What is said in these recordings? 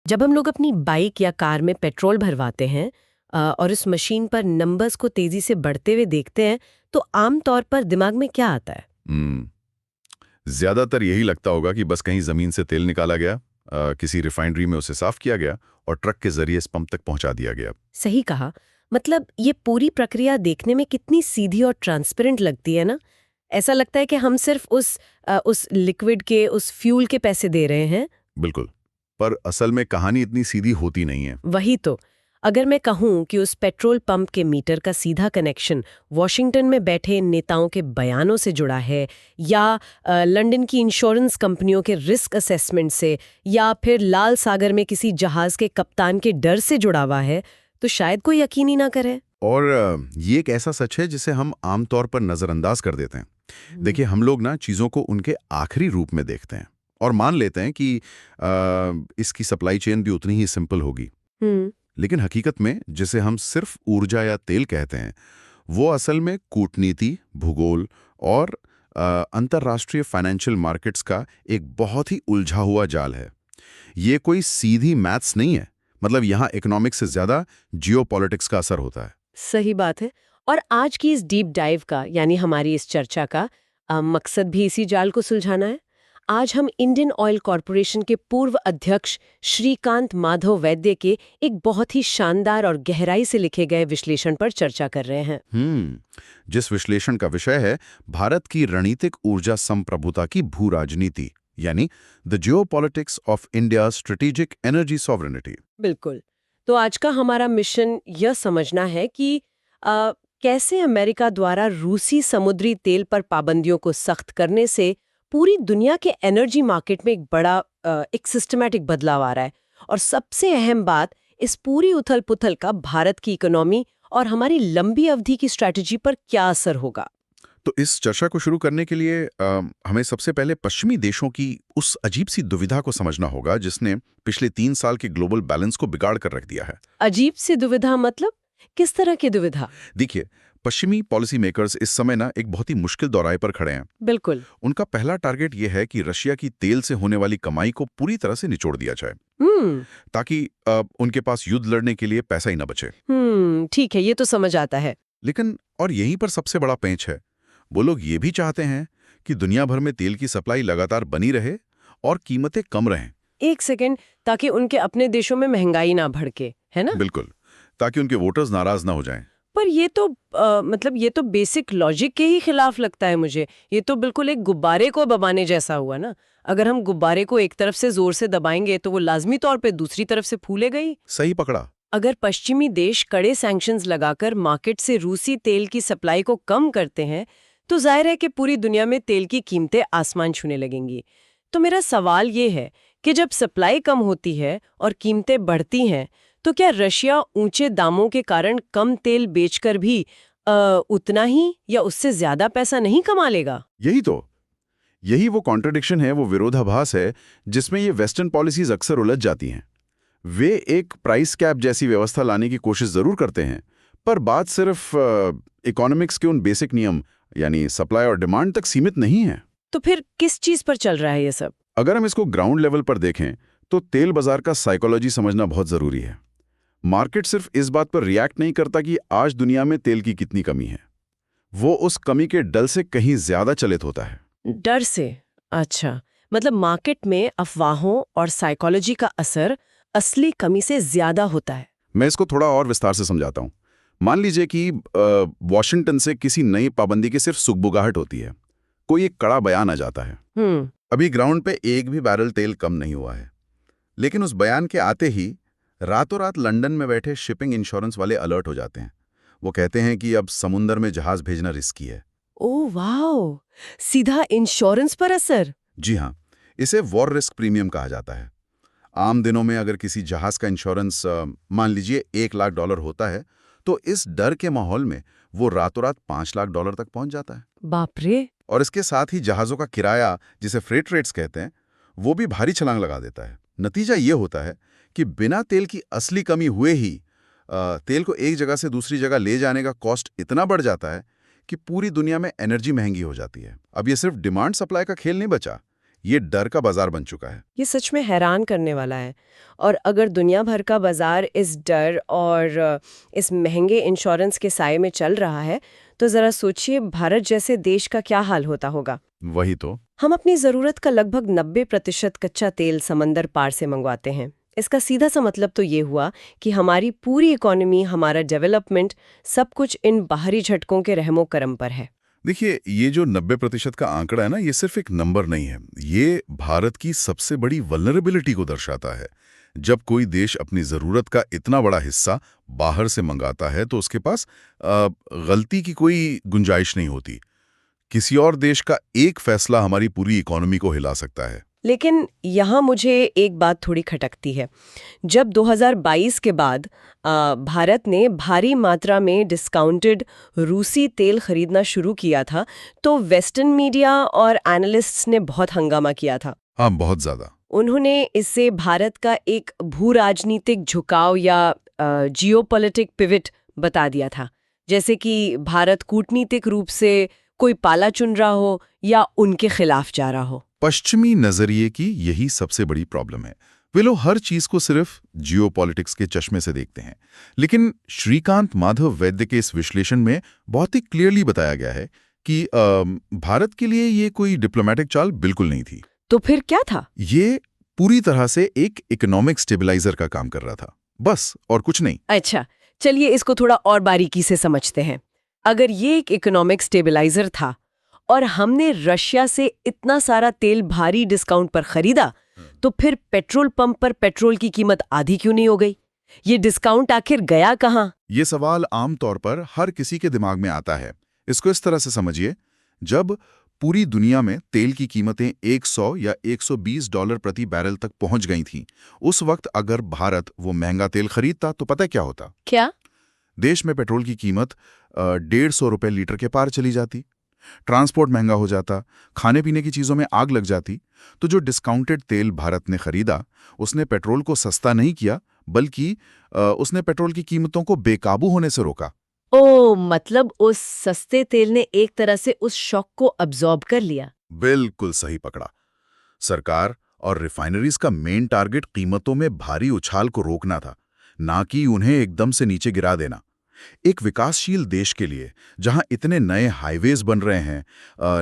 जब हम लोग अपनी बाइक या कार में पेट्रोल भरवाते हैं और इस मशीन पर नंबर्स को तेजी से बढ़ते हुए देखते हैं, तो आम तौर पर दिमाग में क्या आता है? हम्म, ज्यादातर यही लगता होगा कि बस कहीं जमीन से तेल निकाला गया, किसी रिफाइनरी में उसे साफ किया गया और ट्रक के जरिए इस पंप तक पहुंचा दिया गया। सही कहा। मतलब ये पूरी प्रक्रिया देखने में कितनी सीधी और ट्रांसपेरेंट लगती है ना। ऐसा लगता है कि हम सिर्फ उस लिक्विड के, उस फ्यूल के पैसे दे रहे हैं। बिल्कुल। पर असल में कहानी इतनी सीधी होती नहीं है। वही तो। अगर मैं कहूं कि उस पेट्रोल पंप के मीटर का सीधा कनेक्शन वॉशिंगटन में बैठे नेताओं के बयानों से जुड़ा है, या लंदन की इंश्योरेंस कंपनियों के रिस्क असेसमेंट से, या फिर लाल सागर में किसी जहाज के कप्तान के डर से जुड़ा हुआ है, तो शायद कोई यकीन ही ना करे। और ये एक ऐसा सच है जिसे हम आमतौर पर नजरअंदाज कर देते हैं। देखिए, हम लोग ना चीजों को उनके आखिरी रूप में देखते हैं और मान लेते हैं कि इसकी सप्लाई चेन भी उतनी ही सिंपल होगी। हम्म। लेकिन हकीकत में जिसे हम सिर्फ ऊर्जा या तेल कहते हैं, वो असल में कूटनीति, भूगोल और अंतर्राष्ट्रीय फाइनेंशियल मार्केट्स का एक बहुत ही उलझा हुआ जाल है। ये कोई सीधी मैथ्स नहीं है। मतलब यहाँ इकोनॉमिक्स से ज्यादा जियोपॉलिटिक्स का असर होता है। सही बात है। और आज की इस डीप डाइव का, यानी हमारी इस चर्चा का मकसद भी इसी जाल को सुलझाना है। आज हम इंडियन ऑयल कॉरपोरेशन के पूर्व अध्यक्ष श्रीकांत माधव वैद्य के एक बहुत ही शानदार और गहराई से लिखे गए विश्लेषण पर चर्चा कर रहे हैं। जिस विश्लेषण का विषय है भारत की रणनीतिक ऊर्जा संप्रभुता की भू राजनीति, यानी the geopolitics of India strategic energy sovereignty. बिल्कुल। तो आज का हमारा मिशन यह समझना है कि कैसे अमेरिका द्वारा रूसी समुद्री तेल पर पाबंदियों को सख्त करने से पूरी दुनिया के एनर्जी मार्केट में एक बड़ा एक सिस्टमैटिक बदलाव आ रहा है। और सबसे अहम बात, इस पूरी उथल-पुथल का भारत की इकोनॉमी और हमारी लंबी अवधि की स्ट्रैटेजी पर क्या असर होगा। तो इस चर्चा को शुरू करने के लिए हमें सबसे पहले पश्चिमी देशों की उस अजीब सी दुविधा को समझना होगा जिसने पिछले 3 साल के ग्लोबल बैलेंस को बिगाड़ कर रख दिया है। अजीब सी दुविधा मतलब? किस तरह की दुविधा? देखिए, पश्चिमी पॉलिसी मेकर्स इस समय ना एक बहुत ही मुश्किल दौराहे पर खड़े हैं। बिल्कुल। उनका पहला टारगेट यह है कि रशिया की तेल से होने वाली कमाई को पूरी तरह से निचोड़ दिया जाए, ताकि उनके पास युद्ध लड़ने के लिए पैसा ही ना बचे। ठीक है, ये तो समझ आता है। लेकिन और यहीं पर सबसे बड़ा पेंच है, वो लोग ये भी चाहते हैं कि दुनिया भर में तेल की सप्लाई लगातार बनी रहे और कीमतें कम रहें। एक सेकेंड, ताकि उनके अपने देशों में महंगाई ना भड़के, है ना? बिल्कुल, ताकि उनके वोटर्स नाराज ना हो जाएं। पर ये तो मतलब ये तो बेसिक लॉजिक के ही खिलाफ लगता है मुझे। ये तो बिल्कुल एक गुब्बारे को दबाने जैसा हुआ ना। अगर हम गुब्बारे को एक तरफ से जोर से दबाएंगे तो वो लाजमी तौर पे दूसरी तरफ से फूलेगा ही। सही पकड़ा। अगर पश्चिमी देश कड़े सैंक्शंस लगाकर मार्केट से रूसी तेल की सप्लाई को कम करते हैं, तो जाहिर है कि पूरी दुनिया में तेल की कीमतें आसमान छूने लगेंगी। तो मेरा सवाल ये है कि जब सप्लाई कम होती है और कीमतें बढ़ती हैं, तो क्या रशिया ऊंचे दामों के कारण कम तेल बेचकर भी उतना ही या उससे ज्यादा पैसा नहीं कमा लेगा? यही वो कॉन्ट्रडिक्शन है, वो विरोधाभास है जिसमें ये वेस्टर्न पॉलिसीज अक्सर उलझ जाती हैं। वे एक प्राइस कैप जैसी व्यवस्था लाने की कोशिश जरूर करते हैं, पर बात सिर्फ इकोनॉमिक्स के उन बेसिक नियम यानी सप्लाई और डिमांड तक सीमित नहीं है। तो फिर किस चीज पर चल रहा है ये सब? अगर हम इसको ग्राउंड लेवल पर देखें तो तेल बाजार का साइकोलॉजी समझना बहुत जरूरी है। मार्केट सिर्फ इस बात पर रिएक्ट नहीं करता कि आज दुनिया में तेल की कितनी कमी है, वो उस कमी के डर से कहीं ज्यादा चलित होता है। डर से? अच्छा, मतलब मार्केट में अफवाहों और साइकोलॉजी का असर असली कमी से ज्यादा होता है। मैं इसको थोड़ा और विस्तार से समझाता हूँ। मान लीजिए कि वॉशिंगटन से किसी नई पाबंदी की सिर्फ सुगबुगाहट होती है, कोई एक कड़ा बयान आ जाता है। अभी ग्राउंड पे एक भी बैरल तेल कम नहीं हुआ है, लेकिन उस बयान के आते ही रातों रात लंदन में बैठे शिपिंग इंश्योरेंस वाले अलर्ट हो जाते हैं। वो कहते हैं कि अब समुंदर में जहाज भेजना रिस्की है। ओह वाओ, सीधा इंश्योरेंस पर असर? जी हाँ, इसे वॉर रिस्क प्रीमियम कहा जाता है। आम दिनों में अगर किसी जहाज का इंश्योरेंस मान लीजिए $1 लाख होता है, तो इस डर के माहौल में वो रातों रात $5 लाख तक पहुंच जाता है। बाप रे। और इसके साथ ही जहाजों का किराया, जिसे फ्रेट रेट्स कहते हैं, वो भी भारी छलांग लगा देता है। नतीजा ये होता है कि बिना तेल की असली कमी हुए ही तेल को एक जगह से दूसरी जगह ले जाने का कॉस्ट इतना बढ़ जाता है कि पूरी दुनिया में एनर्जी महंगी हो जाती है। अब ये सिर्फ डिमांड सप्लाई का खेल नहीं बचा, ये डर का बाजार बन चुका है। ये सच में हैरान करने वाला है। और अगर दुनिया भर का बाजार इस डर और इस महंगे इंश्योरेंस के साए में चल रहा है, तो जरा सोचिए भारत जैसे देश का क्या हाल होता होगा। वही तो। हम अपनी ज़रूरत का लगभग 90% कच्चा तेल समंदर पार से मंगवाते हैं। इसका सीधा सा मतलब तो ये हुआ कि हमारी पूरी इकोनॉमी, हमारा डेवलपमेंट, सब कुछ इन बाहरी झटकों के रहमो करम पर है। देखिए, ये जो 90% का आंकड़ा है ना, ये सिर्फ एक नंबर नहीं है। ये भारत की सबसे बड़ी वल्नरेबिलिटी को दर्शाता है। जब कोई देश अपनी ज़रूरत का इतना बड़ा हिस्सा बाहर से मंगाता है तो उसके पास गलती की कोई गुंजाइश नहीं होती। किसी और देश का एक फैसला हमारी पूरी इकोनॉमी को हिला सकता है। लेकिन यहाँ मुझे एक बात थोड़ी खटकती है। जब 2022 के बाद भारत ने भारी मात्रा में डिस्काउंटेड रूसी तेल खरीदना शुरू किया था, तो वेस्टर्न मीडिया और एनालिस्ट्स ने बहुत हंगामा किया था। हाँ, बहुत ज़्यादा। उन्होंने इससे भारत का एक भू-राजनीतिक झुकाव या जियोपॉलिटिक पिवट बता दिया था, जैसे कि भारत कूटनीतिक रूप से कोई पाला चुन रहा हो या उनके खिलाफ जा रहा हो। पश्चिमी नजरिए की यही सबसे बड़ी प्रॉब्लम है। वे लोग हर चीज को सिर्फ जियोपॉलिटिक्स के चश्मे से देखते हैं। लेकिन श्रीकांत माधव वैद्य के इस विश्लेषण में बहुत ही क्लियरली बताया गया है कि भारत के लिए ये कोई डिप्लोमेटिक चाल बिल्कुल नहीं थी। तो फिर क्या था? ये पूरी तरह से एक इकोनॉमिक स्टेबलाइजर का काम कर रहा था, बस, और कुछ नहीं। अच्छा, चलिए इसको थोड़ा और बारीकी से समझते हैं। अगर ये एक इकोनॉमिक स्टेबलाइजर था और हमने रशिया से इतना सारा तेल भारी डिस्काउंट पर खरीदा, तो फिर पेट्रोल पंप पर पेट्रोल की कीमत आधी क्यों नहीं हो गई? ये डिस्काउंट आखिर गया कहाँ? ये सवाल आमतौर पर हर किसी के दिमाग में आता है। इसको इस तरह से समझिए, जब पूरी दुनिया में तेल की कीमतें 100 या 120 डॉलर प्रति बैरल तक पहुंच गई थीं, उस वक्त अगर भारत वो महंगा तेल खरीदता तो पता क्या होता? क्या? देश में पेट्रोल की कीमत 150 रुपए लीटर के पार चली जाती, ट्रांसपोर्ट महंगा हो जाता, खाने पीने की चीज़ों में आग लग जाती। तो जो डिस्काउंटेड तेल भारत ने खरीदा, उसने पेट्रोल को सस्ता नहीं किया, बल्कि उसने पेट्रोल की कीमतों को बेकाबू होने से रोका। ओ, मतलब उस सस्ते तेल ने एक तरह से उस शॉक को अब्सॉर्ब कर लिया। बिल्कुल सही पकड़ा। सरकार और रिफाइनरीज का मेन टारगेट कीमतों में भारी उछाल को रोकना था, ना कि उन्हें एकदम से नीचे गिरा देना। एक विकासशील देश के लिए, जहां इतने नए हाईवेज बन रहे हैं,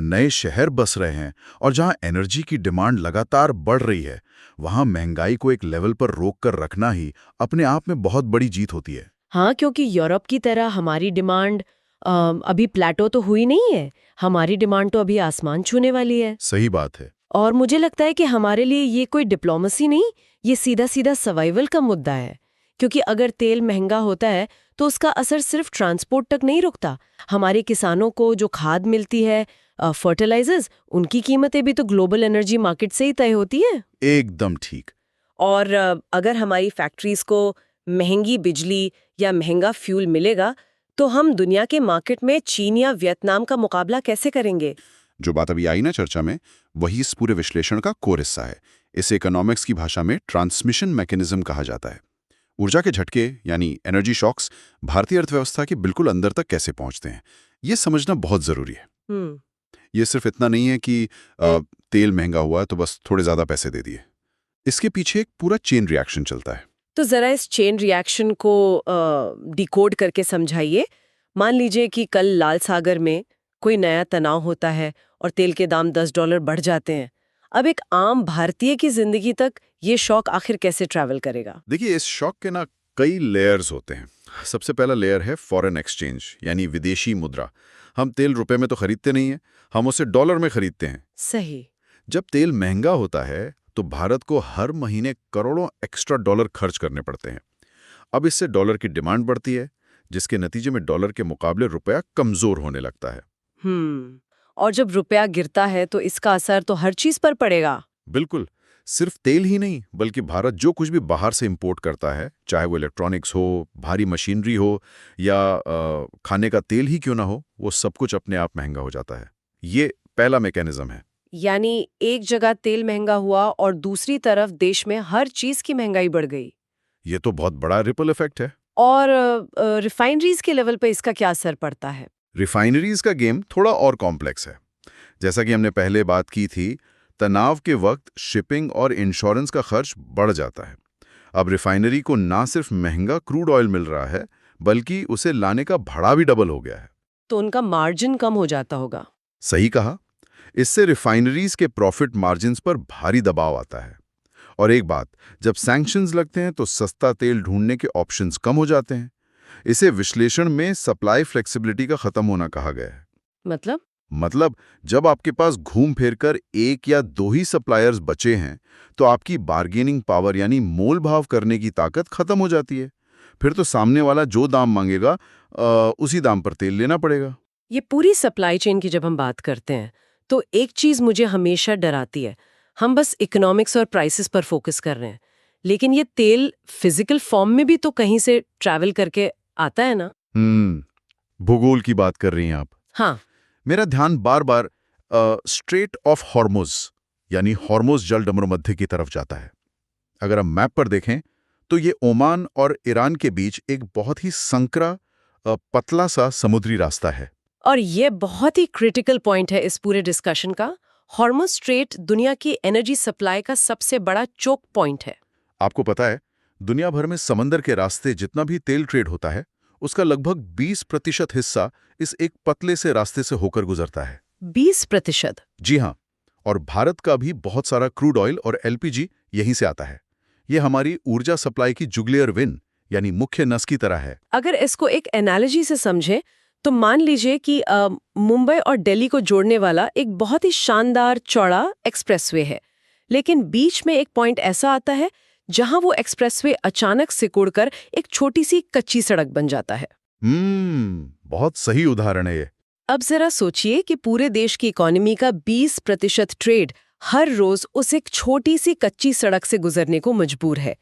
नए शहर बस रहे हैं और जहां एनर्जी की डिमांड लगातार बढ़ रही है, वहां महंगाई को एक लेवल पर रोक कर रखना ही अपने आप में बहुत बड़ी जीत होती है। हाँ, क्योंकि यूरोप की तरह हमारी डिमांड अभी प्लेटो तो हुई नहीं है। हमारी डिमांड तो अभी आसमान छूने वाली है। सही बात है। और मुझे लगता है कि हमारे लिए ये कोई डिप्लोमेसी नहीं, ये सीधा सीधा सर्वाइवल का मुद्दा है। क्योंकि अगर तेल महंगा होता है तो उसका असर सिर्फ ट्रांसपोर्ट तक नहीं रुकता। हमारे किसानों को जो खाद मिलती है, फर्टिलाइजर्स, उनकी कीमतें भी तो ग्लोबल एनर्जी मार्केट से ही तय होती है। एकदम ठीक। और अगर हमारी फैक्ट्रीज को महंगी बिजली या महंगा फ्यूल मिलेगा, तो हम दुनिया के मार्केट में चीन या वियतनाम का मुकाबला कैसे करेंगे? जो बात अभी आई ना चर्चा में, वही इस पूरे विश्लेषण का कोर हिस्सा है। इसे इकोनॉमिक्स की भाषा में ट्रांसमिशन मैकेनिज्म कहा जाता है। ऊर्जा के झटके यानी एनर्जी शॉक्स भारतीय अर्थव्यवस्था के बिल्कुल अंदर तक कैसे पहुंचते हैं, ये समझना बहुत जरूरी है। ये सिर्फ इतना नहीं है कि तेल महंगा हुआ है तो बस थोड़े ज्यादा पैसे दे दिए। इसके पीछे एक पूरा चेन रिएक्शन चलता है। तो जरा इस चेन रिएक्शन को डिकोड करके समझाइए। मान लीजिए कि कल लाल सागर में कोई नया तनाव होता है और तेल के दाम $10 बढ़ जाते हैं। अब एक आम भारतीय की जिंदगी तक ये शॉक आखिर कैसे ट्रैवल करेगा? देखिए, इस शॉक के ना कई लेयर्स होते हैं। सबसे पहला लेयर है फॉरेन एक्सचेंज यानी विदेशी मुद्रा। हम तेल रुपए में तो खरीदते नहीं है, हम उसे डॉलर में खरीदते हैं। सही। जब तेल महंगा होता है तो भारत को हर महीने करोड़ों एक्स्ट्रा डॉलर खर्च करने पड़ते हैं। अब इससे डॉलर की डिमांड बढ़ती है, जिसके नतीजे में डॉलर के मुकाबले रुपया कमजोर होने लगता है। और जब रुपया गिरता है तो इसका असर तो हर चीज पर पड़ेगा। बिल्कुल। सिर्फ तेल ही नहीं, बल्कि भारत जो कुछ भी बाहर से इंपोर्ट करता है, चाहे वो इलेक्ट्रॉनिक्स हो, भारी मशीनरी हो या खाने का तेल ही क्यों ना हो, वो सब कुछ अपने आप महंगा हो जाता है। ये पहला मैकेनिज्म है। यानी एक जगह तेल महंगा हुआ और दूसरी तरफ देश में हर चीज की महंगाई बढ़ गई। ये तो बहुत बड़ा रिपल इफेक्ट है। और रिफाइनरीज के लेवल पे इसका क्या असर पड़ता है? रिफाइनरीज का गेम थोड़ा और कॉम्प्लेक्स है। जैसा कि हमने पहले बात की थी, तनाव के वक्त शिपिंग और इंश्योरेंस का खर्च बढ़ जाता है। अब रिफाइनरी को ना सिर्फ महंगा क्रूड ऑयल मिल रहा है, बल्कि उसे लाने का भाड़ा भी डबल हो गया है। तो उनका मार्जिन कम हो जाता होगा। सही कहा। इससे रिफाइनरीज के प्रॉफिट मार्जिन्स पर भारी दबाव आता है। और एक बात, जब सैंक्शंस लगते हैं तो सस्ता तेल ढूंढने के ऑप्शंस कम हो जाते हैं। इसे विश्लेषण में सप्लाई फ्लेक्सिबिलिटी का खत्म होना कहा गया है। मतलब जब आपके पास घूम फिरकर एक या दो ही सप्लायर्स बचे हैं, तो आपकी बार्गेनिंग पावर यानी मोल भाव करने की ताकत खत्म हो जाती है। फिर तो सामने वाला जो दाम मांगेगा उसी दाम पर तेल लेना पड़ेगा। ये पूरी सप्लाई चेन की जब हम बात करते हैं तो एक चीज मुझे हमेशा डराती है। हम बस इकोनॉमिक्स और प्राइसेस पर फोकस कर रहे हैं, लेकिन ये तेल फिजिकल फॉर्म में भी तो कहीं से ट्रैवल करके आता है ना। भूगोल की बात कर रही हैं आप। हाँ। मेरा ध्यान बार बार स्ट्रेट ऑफ हॉर्मुज यानी हॉर्मुज जलडमरू मध्य की तरफ जाता है। अगर हम मैप पर देखें तो ये ओमान और ईरान के बीच एक बहुत ही संकरा पतला सा समुद्री रास्ता है। और ये बहुत ही क्रिटिकल पॉइंट है इस पूरे डिस्कशन का। हॉर्मुज स्ट्रेट दुनिया की एनर्जी सप्लाई का सबसे बड़ा चोक पॉइंट है। आपको पता है, दुनिया भर में समंदर के रास्ते जितना भी तेल ट्रेड होता है, उसका लगभग 20% हिस्सा इस एक पतले से रास्ते से होकर गुजरता है। 20%? जी हाँ। और भारत का भी बहुत सारा क्रूड ऑयल और एलपीजी यहीं से आता है। ये हमारी ऊर्जा सप्लाई की जुगलियर वेन यानी मुख्य नस की तरह है। अगर इसको एक एनालॉजी से समझें तो मान लीजिए कि मुंबई और दिल्ली को जोड़ने वाला एक बहुत ही शानदार चौड़ा एक्सप्रेसवे है, लेकिन बीच में एक पॉइंट ऐसा आता है जहां वो एक्सप्रेसवे अचानक सिकुड़कर एक छोटी सी कच्ची सड़क बन जाता है। बहुत सही उदाहरण है ये। अब जरा सोचिए कि पूरे देश की इकोनॉमी का 20% ट्रेड हर रोज उस एक छोटी सी कच्ची सड़क से गुजरने को मजबूर है।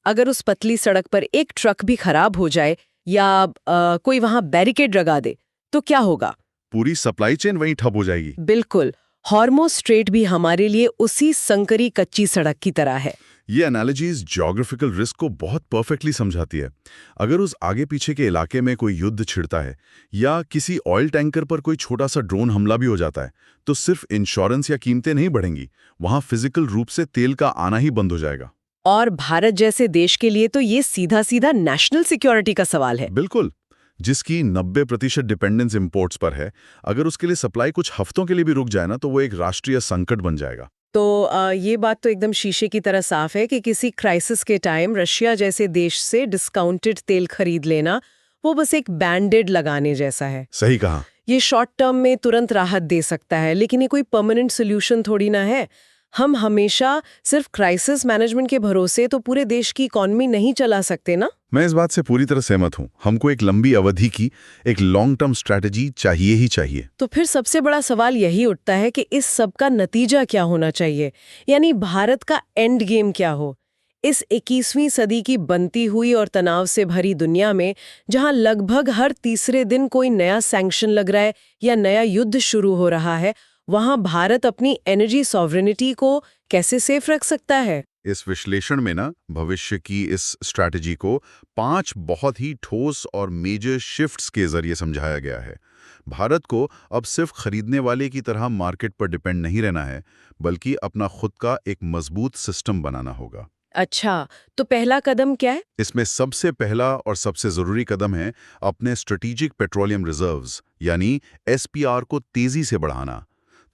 अगर उस पतली सड़क पर एक ट्रक भी खराब हो जाए या कोई वहां बैरिकेड लगा दे तो क्या होगा? पूरी सप्लाई चेन वहीं ठप हो जाएगी। बिल्कुल। हॉर्मुज स्ट्रेट भी हमारे लिए उसी संकरी कच्ची सड़क की तरह है। ये एनालॉजीज ज्योग्राफिकल रिस्क को बहुत परफेक्टली समझाती है। अगर उस आगे पीछे के इलाके में कोई युद्ध छिड़ता है या किसी ऑयल टैंकर पर कोई छोटा सा ड्रोन हमला भी हो जाता है, तो सिर्फ इंश्योरेंस या कीमतें नहीं बढ़ेंगी, वहां फिजिकल रूप से तेल का आना ही बंद हो जाएगा। और भारत जैसे देश के लिए तो ये सीधा सीधा नेशनल सिक्योरिटी का सवाल है। बिल्कुल। जिसकी 90% डिपेंडेंस इंपोर्ट्स पर है, अगर उसके लिए सप्लाई कुछ हफ्तों के लिए भी रुक जाए ना, तो वो एक राष्ट्रीय संकट बन जाएगा। तो ये बात तो एकदम शीशे की तरह साफ है कि किसी क्राइसिस के टाइम रशिया जैसे देश से डिस्काउंटेड तेल खरीद लेना वो बस एक बैंडेड लगाने जैसा है। सही कहा। ये शॉर्ट टर्म में तुरंत राहत दे सकता है, लेकिन ये कोई परमानेंट सोल्यूशन थोड़ी ना है। हम हमेशा सिर्फ क्राइसिस मैनेजमेंट के भरोसे तो पूरे देश की इकोनॉमी नहीं चला सकते ना। मैं इस बात से पूरी तरह सहमत हूँ। हमको एक लंबी अवधि की एक लॉन्ग टर्म स्ट्रैटेजी चाहिए ही चाहिए। तो फिर सबसे बड़ा सवाल यही उठता है कि इस सब का नतीजा क्या होना चाहिए, यानी भारत का एंड गेम क्या हो इस 21वीं सदी की बनती हुई और तनाव से भरी दुनिया में, जहां लगभग हर तीसरे दिन कोई नया सैंक्शन लग रहा है या नया युद्ध शुरू हो रहा है। वहां भारत अपनी एनर्जी सॉवरेनिटी को कैसे सेफ रख सकता है? इस विश्लेषण में ना भविष्य की इस स्ट्रैटेजी को 5 बहुत ही ठोस और मेजर शिफ्ट्स के जरिए समझाया गया है। भारत को अब सिर्फ खरीदने वाले की तरह मार्केट पर डिपेंड नहीं रहना है, बल्कि अपना खुद का एक मजबूत सिस्टम बनाना होगा। अच्छा, तो पहला कदम क्या है? इसमें सबसे पहला और सबसे जरूरी कदम है अपने स्ट्रेटेजिक पेट्रोलियम रिजर्व्स यानी एसपीआर को तेजी से बढ़ाना,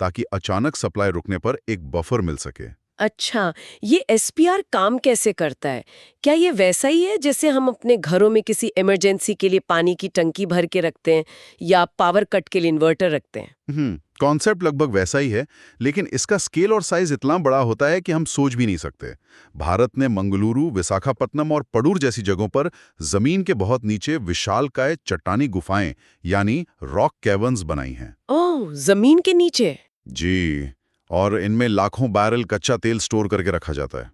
ताकि अचानक सप्लाई रुकने पर एक बफर मिल सके। अच्छा, ये एसपीआर काम कैसे करता है? क्या ये वैसा ही है जैसे हम अपने घरों में किसी इमरजेंसी के लिए पानी की टंकी भर के रखते हैं या पावर कट के लिए इन्वर्टर रखते हैं? कॉन्सेप्ट लगभग वैसा ही है, लेकिन इसका स्केल और साइज इतना बड़ा होता है कि हम सोच भी नहीं सकते। भारत ने मंगलुरु, विशाखापत्तनम और पडूर जैसी जगहों पर जमीन के बहुत नीचे विशालकाय चट्टानी गुफाएं यानी रॉक कैवर्न्स बनाई हैं। ओह, जमीन के नीचे? जी, और इनमें लाखों बैरल कच्चा तेल स्टोर करके रखा जाता है।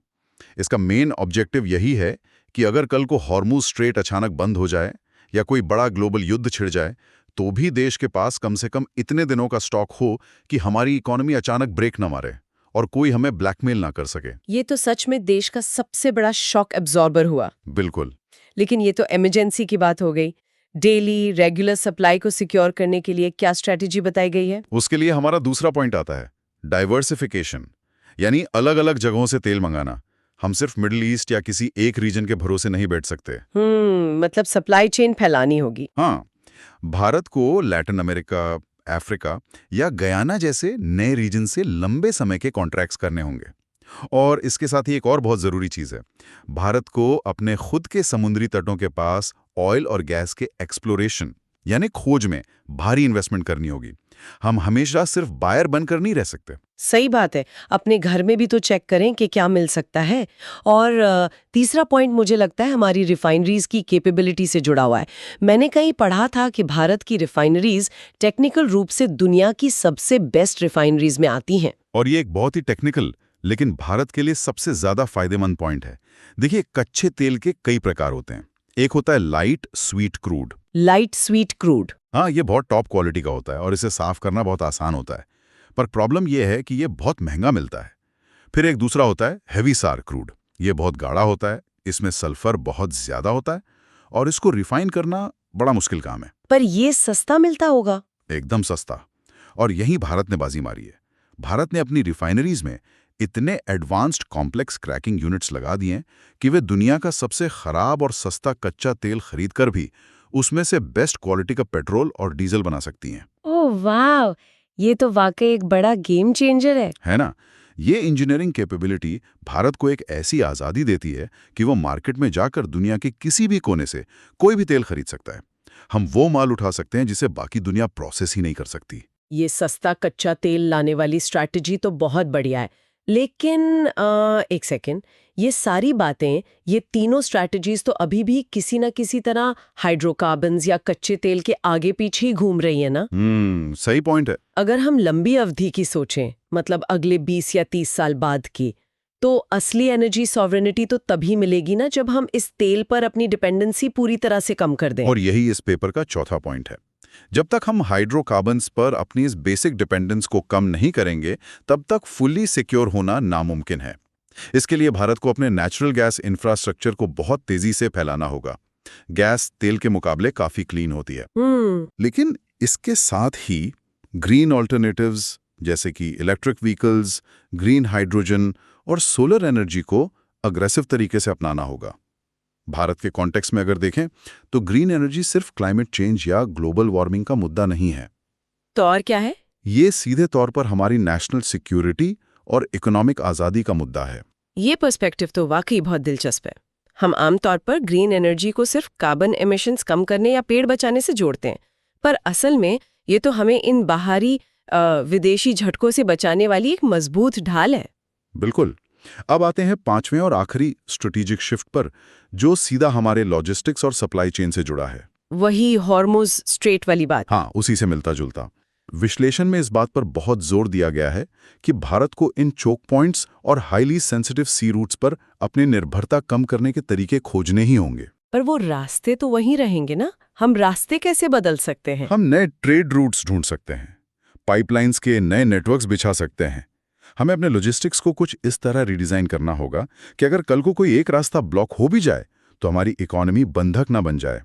इसका मेन ऑब्जेक्टिव यही है कि अगर कल को हॉर्मुज स्ट्रेट अचानक बंद हो जाए या कोई बड़ा ग्लोबल युद्ध छिड़ जाए, तो भी देश के पास कम से कम इतने दिनों का स्टॉक हो कि हमारी इकोनॉमी अचानक ब्रेक न मारे और कोई हमें ब्लैकमेल ना कर सके। ये तो सच में देश का सबसे बड़ा शॉक एब्जॉर्बर हुआ। बिल्कुल। लेकिन ये तो इमरजेंसी की बात हो गई। डेली रेगुलर सप्लाई को सिक्योर करने के लिए क्या स्ट्रेटेजी बताई गई है? उसके लिए हमारा दूसरा पॉइंट आता है, डाइवर्सिफिकेशन। यानी अलग अलग जगहों से तेल मंगाना। हम सिर्फ मिडिल ईस्ट या किसी एक रीजन के भरोसे नहीं बैठ सकते। मतलब सप्लाई चेन फैलानी होगी। हाँ, भारत को लैटिन अमेरिका, अफ्रीका या गयाना जैसे नए रीजन से लंबे समय के कॉन्ट्रैक्ट्स करने होंगे। और इसके साथ ही एक और बहुत ज़रूरी चीज़ है, भारत को अपने खुद के समुद्री तटों के पास ऑयल और गैस के एक्सप्लोरेशन यानी खोज में भारी इन्वेस्टमेंट करनी होगी। हम हमेशा सिर्फ बायर बनकर नहीं रह सकते। सही बात है, अपने घर में भी तो चेक करें कि क्या मिल सकता है। और तीसरा पॉइंट मुझे लगता है हमारी रिफाइनरीज की कैपेबिलिटी से जुड़ा हुआ है। मैंने कहीं पढ़ा था कि भारत की रिफाइनरीज टेक्निकल रूप से दुनिया की सबसे बेस्ट रिफाइनरीज में आती हैं। और ये एक बहुत ही टेक्निकल लेकिन भारत के लिए सबसे ज्यादा फायदेमंद पॉइंट है। देखिए, कच्चे तेल के कई प्रकार होते हैं। एक होता है light sweet crude. Light sweet crude. हाँ, ये बहुत टॉप क्वालिटी का होता है और इसे साफ करना बहुत आसान होता है, पर प्रॉब्लम यह है कि ये बहुत महंगा मिलता है। फिर एक दूसरा होता है हेवी सार क्रूड। ये बहुत गाढ़ा होता है, इसमें सल्फर बहुत ज्यादा होता है और इसको रिफाइन करना बड़ा मुश्किल काम है। पर ये सस्ता मिलता होगा। एकदम सस्ता। और यही भारत ने बाजी मारी है। भारत ने अपनी रिफाइनरीज में इतने एडवांस्ड कॉम्प्लेक्स क्रैकिंग यूनिट्स लगा दिए हैं कि वे दुनिया का सबसे खराब और सस्ता कच्चा तेल खरीदकर भी उसमें से बेस्ट क्वालिटी का पेट्रोल और डीजल बना सकती हैं। ओह वाह, ये तो वाकई एक बड़ा गेम चेंजर है ना? ये इंजीनियरिंग कैपेबिलिटी भारत को एक ऐसी आज़ादी देती है कि वो मार्केट में जाकर दुनिया के किसी भी कोने से कोई भी तेल खरीद सकता है। हम वो माल उठा सकते हैं जिसे बाकी दुनिया प्रोसेस ही नहीं कर सकती। ये सस्ता कच्चा तेल लाने वाली स्ट्रैटेजी तो बहुत बढ़िया है। लेकिन एक सेकेंड, ये सारी बातें, ये तीनों स्ट्रैटेजीज तो अभी भी किसी न किसी तरह हाइड्रोकार्बन्स या कच्चे तेल के आगे पीछे ही घूम रही है ना? सही पॉइंट है। अगर हम लंबी अवधि की सोचें, मतलब अगले 20 या 30 साल बाद की, तो असली एनर्जी सॉवरेनिटी तो तभी मिलेगी ना जब हम इस तेल पर अपनी डिपेंडेंसी पूरी तरह से कम कर दें। और यही इस पेपर का चौथा पॉइंट है। जब तक हम हाइड्रोकार्बन्स पर अपनी इस बेसिक डिपेंडेंस को कम नहीं करेंगे, तब तक फुल्ली सिक्योर होना नामुमकिन है। इसके लिए भारत को अपने नेचुरल गैस इंफ्रास्ट्रक्चर को बहुत तेजी से फैलाना होगा। गैस तेल के मुकाबले काफी क्लीन होती है। लेकिन इसके साथ ही ग्रीन ऑल्टरनेटिव्स जैसे कि इलेक्ट्रिक व्हीकल्स, ग्रीन हाइड्रोजन और सोलर एनर्जी को अग्रेसिव तरीके से अपनाना होगा। भारत के कॉन्टेक्स्ट में अगर देखें तो ग्रीन एनर्जी सिर्फ क्लाइमेट चेंज या ग्लोबल वार्मिंग का मुद्दा नहीं है। तो और क्या है? ये सीधे तौर पर हमारी नेशनल सिक्योरिटी और इकोनॉमिक आज़ादी का मुद्दा है। ये पर्सपेक्टिव तो वाकई बहुत दिलचस्प है। हम आमतौर पर ग्रीन एनर्जी को सिर्फ कार्बन एमिशंस कम करने या पेड़ बचाने से जोड़ते हैं, पर असल में ये तो हमें इन बाहरी विदेशी झटकों से बचाने वाली एक मजबूत ढाल है। बिल्कुल। अब आते हैं पांचवें और आखिरी स्ट्रेटेजिक शिफ्ट पर, जो सीधा हमारे लॉजिस्टिक्स और सप्लाई चेन से जुड़ा है। वही हॉर्मुज स्ट्रेट वाली बात। हाँ, उसी से मिलता जुलता। विश्लेषण में इस बात पर बहुत जोर दिया गया है कि भारत को इन चोक पॉइंट्स और हाईली सेंसिटिव सी रूट्स पर अपनी निर्भरता कम करने के तरीके खोजने ही होंगे। पर वो रास्ते तो वहीं रहेंगे ना? हम रास्ते कैसे बदल सकते हैं? हम नए ट्रेड रूट्स ढूंढ सकते हैं, पाइपलाइंस के नए नेटवर्क्स बिछा सकते हैं। हमें अपने लॉजिस्टिक्स को कुछ इस तरह रिडिजाइन करना होगा कि अगर कल को कोई एक रास्ता ब्लॉक हो भी जाए तो हमारी इकोनॉमी बंधक ना बन जाए।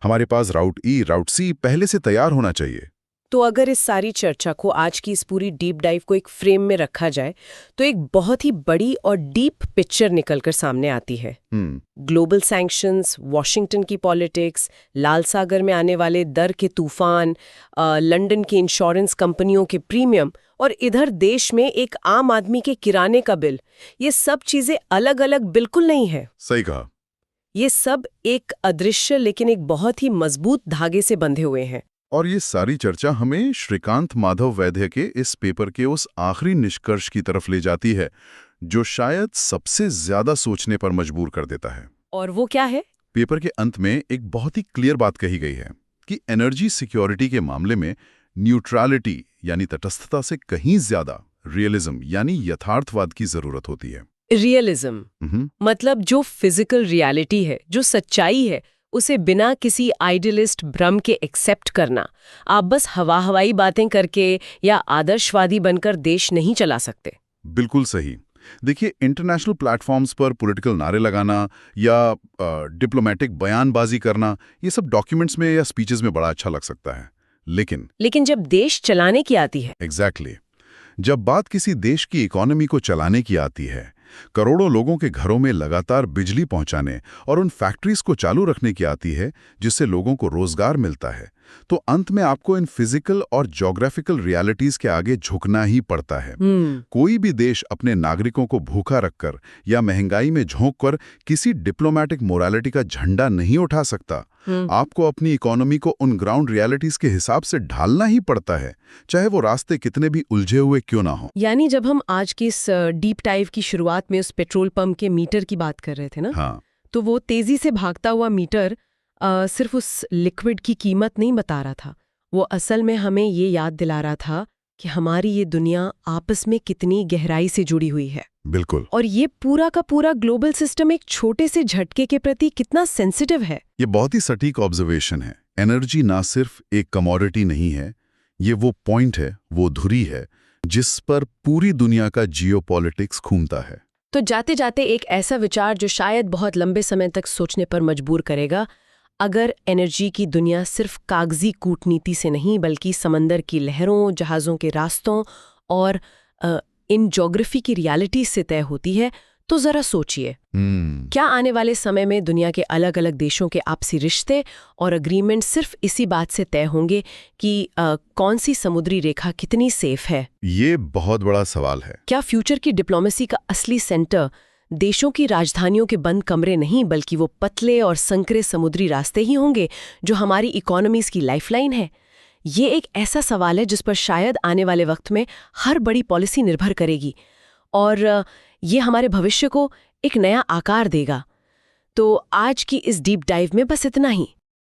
हमारे पास राउट ई, राउट सी पहले से तैयार होना चाहिए। तो अगर इस सारी चर्चा को, आज की इस पूरी डीप डाइव को एक फ्रेम में रखा जाए तो एक बहुत ही बड़ी और डीप पिक्चर निकलकर सामने आती है। ग्लोबल सैंक्शंस, वॉशिंगटन की पॉलिटिक्स, लाल सागर में आने वाले दर के तूफान, लंदन की इंश्योरेंस कंपनियों के प्रीमियम और इधर देश में एक आम आदमी के किराने का बिल, ये सब चीजें अलग अलग बिल्कुल नहीं है। सही कहा। ये सब एक अदृश्य लेकिन एक बहुत ही मजबूत धागे से बंधे हुए हैं। और ये सारी चर्चा हमें श्रीकांत माधव वैद्य के इस पेपर के उस आखिरी निष्कर्ष की तरफ ले जाती है जो शायद सबसे ज्यादा सोचने पर मजबूर कर देता है। और वो क्या है? पेपर के अंत में एक बहुत ही क्लियर बात कही गई है कि एनर्जी सिक्योरिटी के मामले में न्यूट्रलिटी यानी तटस्थता से कहीं ज्यादा रियलिज्म यानी यथार्थवाद की जरूरत होती है। रियलिज्म मतलब जो फिजिकल रियलिटी है, जो सच्चाई है, उसे बिना किसी आइडियलिस्ट भ्रम के एक्सेप्ट करना। आप बस हवाई बातें करके या आदर्शवादी बनकर देश नहीं चला सकते। बिल्कुल सही। देखिए, इंटरनेशनल प्लेटफॉर्म्स पर पॉलिटिकल नारे लगाना या डिप्लोमेटिक बयानबाजी करना, ये सब डॉक्यूमेंट्स में या स्पीचेस में बड़ा अच्छा लग सकता है, लेकिन जब देश चलाने की आती है, एग्जैक्टली जब बात किसी देश की इकोनॉमी को चलाने की आती है, करोड़ों लोगों के घरों में लगातार बिजली पहुंचाने और उन फैक्ट्रीज को चालू रखने की आती है जिससे लोगों को रोजगार मिलता है, तो अंत में आपको इन फिजिकल और ज्योग्राफिकल रियलिटीज के आगे झुकना ही पड़ता है। कोई भी देश अपने नागरिकों को भूखा रखकर या महंगाई में झोंककर किसी डिप्लोमैटिक मोरालिटी का झंडा नहीं उठा सकता। आपको अपनी इकोनॉमी को उन ग्राउंड रियलिटीज के हिसाब से ढालना ही पड़ता है, चाहे वो रास्ते कितने भी उलझे हुए क्यों ना हो। यानी जब हम आज की इस डीप डाइव की शुरुआत में उस पेट्रोल पंप के मीटर की बात कर रहे थे ना, हाँ, तो वो तेजी से भागता हुआ मीटर सिर्फ उस लिक्विड की कीमत नहीं बता रहा था। वो असल में हमें ये याद दिला रहा था कि हमारी ये दुनिया आपस में कितनी गहराई से जुड़ी हुई है। बिल्कुल। और ये पूरा का पूरा ग्लोबल सिस्टम एक छोटे से झटके के प्रति कितना सेंसिटिव है। ये बहुत ही सटीक ऑब्जर्वेशन है। एनर्जी ना सिर्फ एक कमोडिटी नहीं है, ये वो पॉइंट है, वो धुरी है जिस पर पूरी दुनिया का जियोपॉलिटिक्स घूमता है। तो जाते जाते एक ऐसा विचार जो शायद बहुत लंबे समय तक सोचने पर मजबूर करेगा, अगर एनर्जी की दुनिया सिर्फ कागजी कूटनीति से नहीं बल्कि समंदर की लहरों, जहाज़ों के रास्तों और इन ज्योग्राफी की रियलिटी से तय होती है, तो जरा सोचिए, क्या आने वाले समय में दुनिया के अलग अलग देशों के आपसी रिश्ते और अग्रीमेंट सिर्फ इसी बात से तय होंगे कि कौन सी समुद्री रेखा कितनी सेफ है? ये बहुत बड़ा सवाल है। क्या फ्यूचर की डिप्लोमेसी का असली सेंटर देशों की राजधानियों के बंद कमरे नहीं बल्कि वो पतले और संकरे समुद्री रास्ते ही होंगे जो हमारी इकोनॉमीज की लाइफलाइन है? ये एक ऐसा सवाल है जिस पर शायद आने वाले वक्त में हर बड़ी पॉलिसी निर्भर करेगी और ये हमारे भविष्य को एक नया आकार देगा। तो आज की इस डीप डाइव में बस इतना ही।